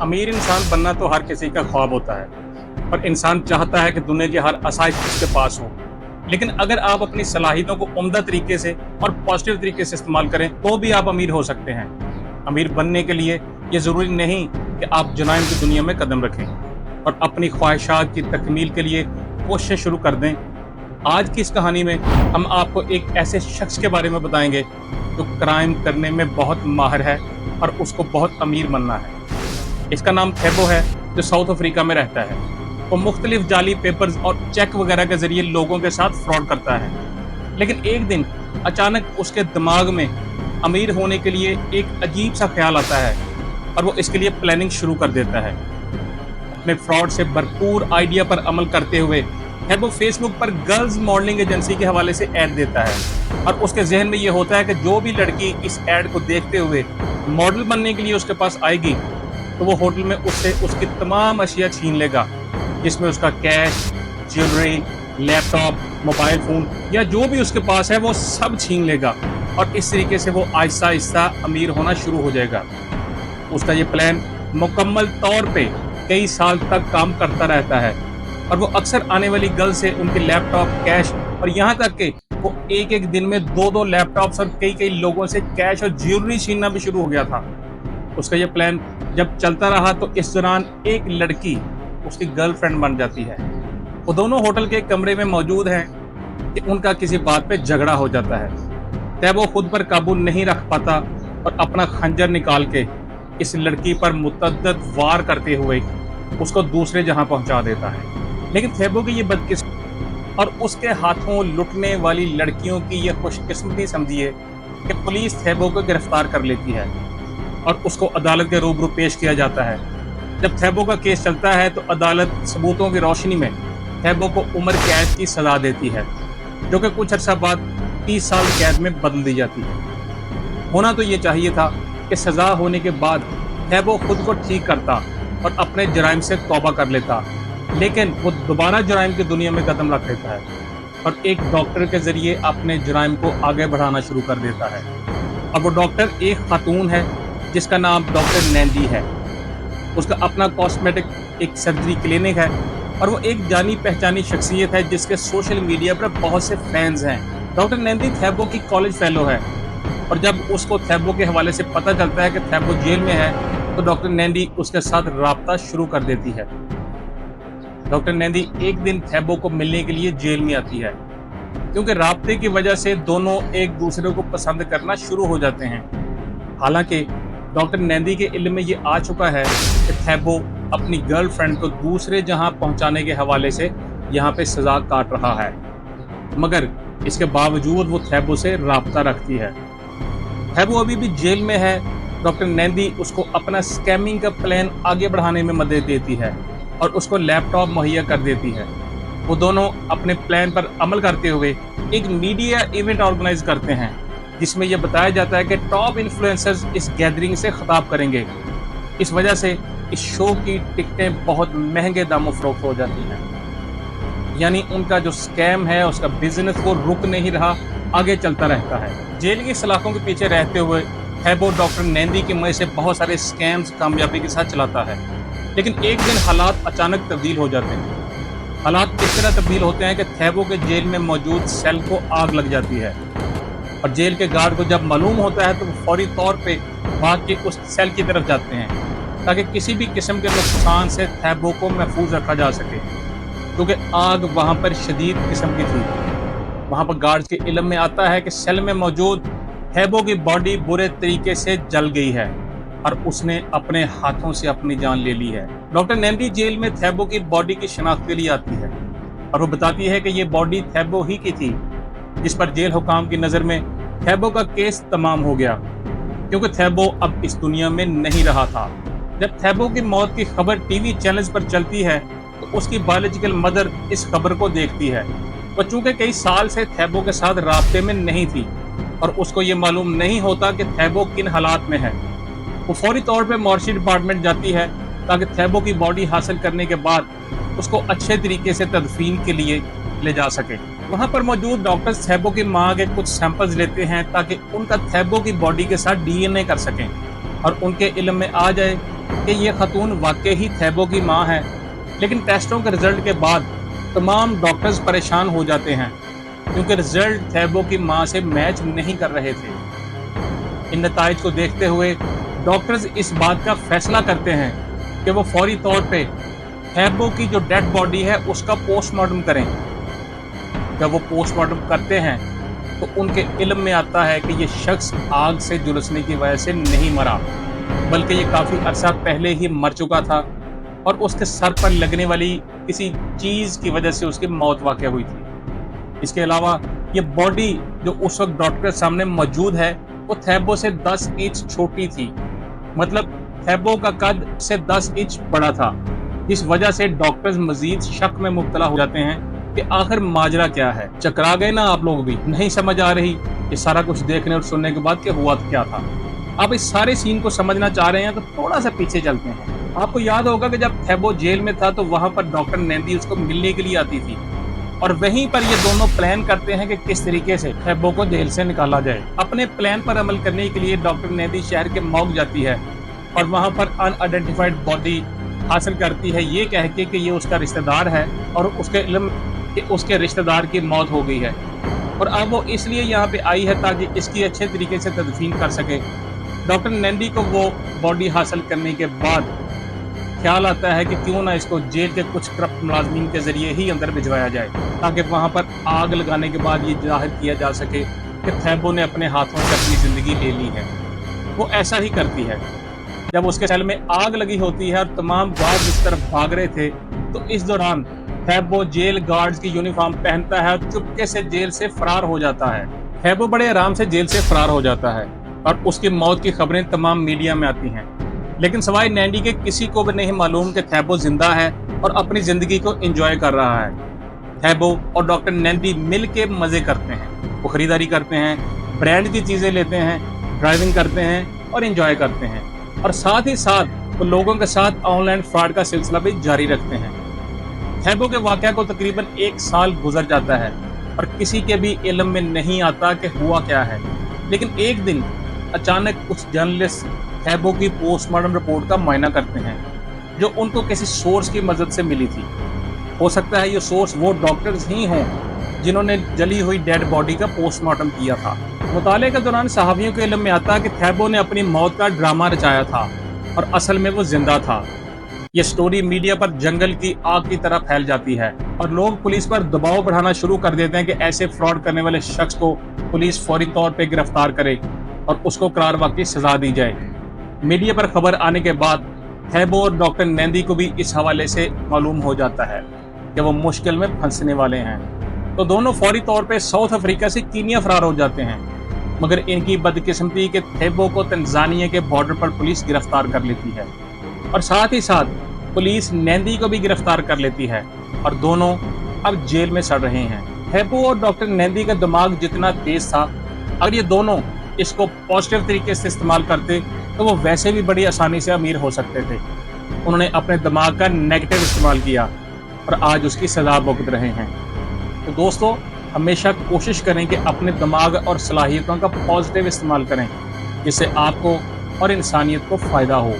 अमीर इंसान बनना तो हर किसी का ख्वाब होता है और इंसान चाहता है कि दुनिया की हर आसाइश उसके पास हो। लेकिन अगर आप अपनी सलाहियतों को उम्दा तरीके से और पॉजिटिव तरीके से इस्तेमाल करें तो भी आप अमीर हो सकते हैं। अमीर बनने के लिए ये ज़रूरी नहीं कि आप जराइम की दुनिया में कदम रखें और अपनी ख्वाहिशात की तकमील के लिए कोशिश शुरू कर दें। आज की इस कहानी में हम आपको एक ऐसे शख्स के बारे में बताएंगे जो क्राइम करने में बहुत माहिर है और उसको बहुत अमीर बनना है। इसका नाम थेबो है, जो साउथ अफ्रीका में रहता है। वो मुख्तलिफ जाली पेपर्स और चेक वगैरह के जरिए लोगों के साथ फ्रॉड करता है। लेकिन एक दिन अचानक उसके दिमाग में अमीर होने के लिए एक अजीब सा ख्याल आता है और वो इसके लिए प्लानिंग शुरू कर देता है। अपने फ्रॉड से भरपूर आइडिया पर अमल करते हुए थेबो फेसबुक पर गर्ल्स मॉडलिंग एजेंसी के हवाले से ऐड देता है और उसके जहन में ये होता है कि जो भी लड़की इस ऐड को देखते हुए मॉडल बनने के लिए उसके पास आएगी तो वो होटल में उससे उसकी तमाम अशिया छीन लेगा, जिसमें उसका cash, jewellery, laptop, mobile phone या जो भी उसके पास है वो सब छीन लेगा और इस तरीके से वो आहिस्ता आहिस्ता अमीर होना शुरू हो जाएगा। उसका ये प्लान मुकम्मल तौर पे कई साल तक काम करता रहता है और वो अक्सर आने वाली गर्ल से उनके लैपटॉप, कैश और यहाँ तक कि वो एक एक दिन में दो लैपटॉप्स और कई लोगों से कैश और ज्वेलरी छीनना भी शुरू हो गया था। उसका ये प्लान जब चलता रहा तो इस दौरान एक लड़की उसकी गर्लफ्रेंड बन जाती है। वो दोनों होटल के कमरे में मौजूद हैं कि उनका किसी बात पे झगड़ा हो जाता है। तब वो खुद पर काबू नहीं रख पाता और अपना खंजर निकाल के इस लड़की पर मुतअद्दिद वार करते हुए उसको दूसरे जहां पहुंचा देता है। लेकिन थेबो की ये बदकिस्मती और उसके हाथों लुटने वाली लड़कियों की ये खुशकिस्मती समझिए कि पुलिस थेबो को गिरफ्तार कर लेती है और उसको अदालत के रूबरू पेश किया जाता है। जब थेबो का केस चलता है तो अदालत सबूतों की रोशनी में थेबो को उम्र कैद की सज़ा देती है, जो कि कुछ अर्सा बाद 30 साल कैद में बदल दी जाती है। होना तो ये चाहिए था कि सज़ा होने के बाद थेबो खुद को ठीक करता और अपने जराइम से तौबा कर लेता, लेकिन वो दोबारा जराइम की दुनिया में कदम रख लेता है और एक डॉक्टर के ज़रिए अपने जराइम को आगे बढ़ाना शुरू कर देता है। और वो डॉक्टर एक खातून है जिसका नाम डॉक्टर नैंदी है। उसका अपना कॉस्मेटिक एक सर्जरी क्लिनिक है और वो एक जानी पहचानी शख्सियत है जिसके सोशल मीडिया पर बहुत से फैंस हैं। डॉक्टर नैंदी थेबो की कॉलेज फेलो है और जब उसको थेबो के हवाले से पता चलता है कि थेबो जेल में है तो डॉक्टर नैंदी उसके साथ राब्ता शुरू कर देती है। डॉक्टर नैंदी एक दिन थेबो को मिलने के लिए जेल में आती है, क्योंकि राब्ते की वजह से दोनों एक दूसरे को पसंद करना शुरू हो जाते हैं। हालांकि डॉक्टर नैंदी के इल्म में ये आ चुका है कि थेबो अपनी गर्लफ्रेंड को दूसरे जहां पहुंचाने के हवाले से यहाँ पे सज़ा काट रहा है, मगर इसके बावजूद वो थेबो से राब्ता रखती है। थेबो अभी भी जेल में है। डॉक्टर नैंदी उसको अपना स्कैमिंग का प्लान आगे बढ़ाने में मदद देती है और उसको लैपटॉप मुहैया कर देती है। वो दोनों अपने प्लान पर अमल करते हुए एक मीडिया इवेंट ऑर्गेनाइज करते हैं, जिसमें यह बताया जाता है कि टॉप इन्फ्लुएंसर्स इस गैदरिंग से खिताब करेंगे। इस वजह से इस शो की टिकटें बहुत महंगे दामों फरोख्त हो जाती हैं। यानी उनका जो स्कैम है, उसका बिजनेस वो रुक नहीं रहा, आगे चलता रहता है। जेल की सलाखों के पीछे रहते हुए थेबो डॉक्टर नैंदी की मदद से बहुत सारे स्कैम्स कामयाबी के साथ चलाता है। लेकिन एक दिन हालात अचानक तब्दील हो जाते हैं। हालात इस तरह तब्दील होते हैं कि थेबो के जेल में मौजूद सेल को आग लग जाती है और जेल के गार्ड को जब मालूम होता है तो वो फौरी तौर पे भाग के उस सेल की तरफ जाते हैं ताकि किसी भी किस्म के नुकसान से थेबो को महफूज रखा जा सके, क्योंकि आग वहाँ पर शदीद किस्म की थी। वहाँ पर गार्ड्स के इल्म में आता है कि सेल में मौजूद थेबो की बॉडी बुरे तरीके से जल गई है और उसने अपने हाथों से अपनी जान ले ली है। डॉक्टर नैंदी जेल में थेबो की बॉडी की शनाख्त के लिए आती है और वो बताती है कि ये बॉडी थेबो ही की थी, जिस पर जेल हुकाम की नज़र में थेबो का केस तमाम हो गया, क्योंकि थेबो अब इस दुनिया में नहीं रहा था। जब थेबो की मौत की खबर टीवी चैनल्स पर चलती है तो उसकी बायोलॉजिकल मदर इस खबर को देखती है। वो चूँकि कई साल से थेबो के साथ राब्ते में नहीं थी और उसको ये मालूम नहीं होता कि थेबो किन हालात में है। वो फौरी तौर पे मॉर्चरी डिपार्टमेंट जाती है ताकि थेबो की बॉडी हासिल करने के बाद उसको अच्छे तरीके से तदफीन के लिए ले जा सके। वहाँ पर मौजूद डॉक्टर्स थेबो की माँ के कुछ सैंपल्स लेते हैं ताकि उनका थेबो की बॉडी के साथ DNA कर सकें और उनके इल्म में आ जाए कि ये खातून वाकई ही थैबो की मां है, लेकिन टेस्टों के रिजल्ट के बाद तमाम डॉक्टर्स परेशान हो जाते हैं क्योंकि रिजल्ट थैबो की मां से मैच नहीं कर रहे थे। इन नताइज को देखते हुए डॉक्टर्स इस बात का फैसला करते हैं कि वो फौरी तौर पे थैबो की जो डेड बॉडी है उसका पोस्टमार्टम करें। जब वो पोस्टमार्टम करते हैं तो उनके इल्म में आता है कि ये शख्स आग से झुलसने की वजह से नहीं मरा, बल्कि ये काफ़ी अरसा पहले ही मर चुका था और उसके सर पर लगने वाली किसी चीज़ की वजह से उसकी मौत वाक़या हुई थी। इसके अलावा ये बॉडी जो उस वक्त डॉक्टर के सामने मौजूद है वो थैबो से 10 इंच छोटी थी, मतलब थैबो का कद से 10 इंच बड़ा था, जिस वजह से डॉक्टर्स मजीद शक में मुब्तला हो जाते हैं कि आखिर माजरा क्या है। चकरा गए ना आप लोग भी, नहीं समझ आ रही ये सारा कुछ देखने और सुनने के बाद कि हुआ क्या था। आप इस सारे सीन को समझना चाह रहे हैं तो थोड़ा सा पीछे चलते हैं। आपको याद होगा कि जब थैबो जेल में था तो वहां पर डॉक्टर नैंदी उसको मिलने के लिए आती थी और वहीं पर ये दोनों प्लान करते हैं कि किस तरीके से थैबो को जेल से निकाला जाए। अपने प्लान पर अमल करने के लिए डॉक्टर नैंदी शहर के मॉग जाती है और वहां पर अनआइडेंटिफाइड बॉडी हासिल करती है, ये कह के कि ये उसका रिश्तेदार है और उसके इल्म कि उसके रिश्तेदार की मौत हो गई है और अब वो इसलिए यहाँ पे आई है ताकि इसकी अच्छे तरीके से तदफीन कर सके। डॉक्टर नैंडी को वो बॉडी हासिल करने के बाद ख्याल आता है कि क्यों ना इसको जेल के कुछ करप्ट मुलाजमीन के जरिए ही अंदर भिजवाया जाए ताकि वहाँ पर आग लगाने के बाद ये जाहिर किया जा सके कि थैबो ने अपने हाथों से अपनी ज़िंदगी ले ली है। वो ऐसा ही करती है। जब उसके सेल में आग लगी होती है और तमाम गार्ड इस तरफ भाग रहे थे तो इस दौरान थैबो जेल गार्ड्स की यूनिफॉर्म पहनता है और चुपके से जेल से फरार हो जाता है। थैबो बड़े आराम से जेल से फरार हो जाता है और उसकी मौत की खबरें तमाम मीडिया में आती हैं, लेकिन सवाए नैंडी के किसी को भी नहीं मालूम कि थैबो जिंदा है और अपनी जिंदगी को एंजॉय कर रहा है। थैबो और डॉक्टर नैंडी मिल के मजे करते हैं, वो खरीदारी करते हैं, ब्रांड की चीजें लेते हैं, ड्राइविंग करते हैं और एंजॉय करते हैं और साथ ही साथ वो लोगों के साथ ऑनलाइन फ्रॉड का सिलसिला भी जारी रखते हैं। थैबो के वाक़या को तकरीबन 1 साल गुजर जाता है और किसी के भी इल्म में नहीं आता कि हुआ क्या है, लेकिन एक दिन अचानक कुछ जर्नलिस्ट थैबो की पोस्टमार्टम रिपोर्ट का मुआयना करते हैं जो उनको किसी सोर्स की मदद से मिली थी। हो सकता है ये सोर्स वो डॉक्टर्स ही हों जिन्होंने जली हुई डेड बॉडी का पोस्टमार्टम किया था। मुताले के दौरान सहाबियों के इल्म में आता कि थैबो ने अपनी मौत का ड्रामा रचाया था और असल में वो जिंदा था। ये स्टोरी मीडिया पर जंगल की आग की तरह फैल जाती है और लोग पुलिस पर दबाव बढ़ाना शुरू कर देते हैं कि ऐसे फ्रॉड करने वाले शख्स को पुलिस फौरी तौर पे गिरफ्तार करे और उसको करार वाकई सजा दी जाए। मीडिया पर खबर आने के बाद थैबो और डॉक्टर नैंदी को भी इस हवाले से मालूम हो जाता है कि वो मुश्किल में फंसने वाले हैं, तो दोनों फौरी तौर पे साउथ अफ्रीका से कीनिया फरार हो जाते हैं, मगर इनकी बदकिस्मती के थैबो को तंजानिया के बॉर्डर पर पुलिस गिरफ्तार कर लेती है और साथ ही साथ पुलिस नैंदी को भी गिरफ्तार कर लेती है और दोनों अब जेल में सड़ रहे हैं। थैबो और डॉक्टर नैंदी का दिमाग जितना तेज था, अगर ये दोनों इसको पॉजिटिव तरीके से इस्तेमाल करते तो वो वैसे भी बड़ी आसानी से अमीर हो सकते थे। उन्होंने अपने दिमाग का नेगेटिव इस्तेमाल किया और आज उसकी सजा भुगत रहे हैं। तो दोस्तों, हमेशा कोशिश करें कि अपने दिमाग और सलाहियतों का पॉजिटिव इस्तेमाल करें जिससे आपको और इंसानियत को फ़ायदा हो।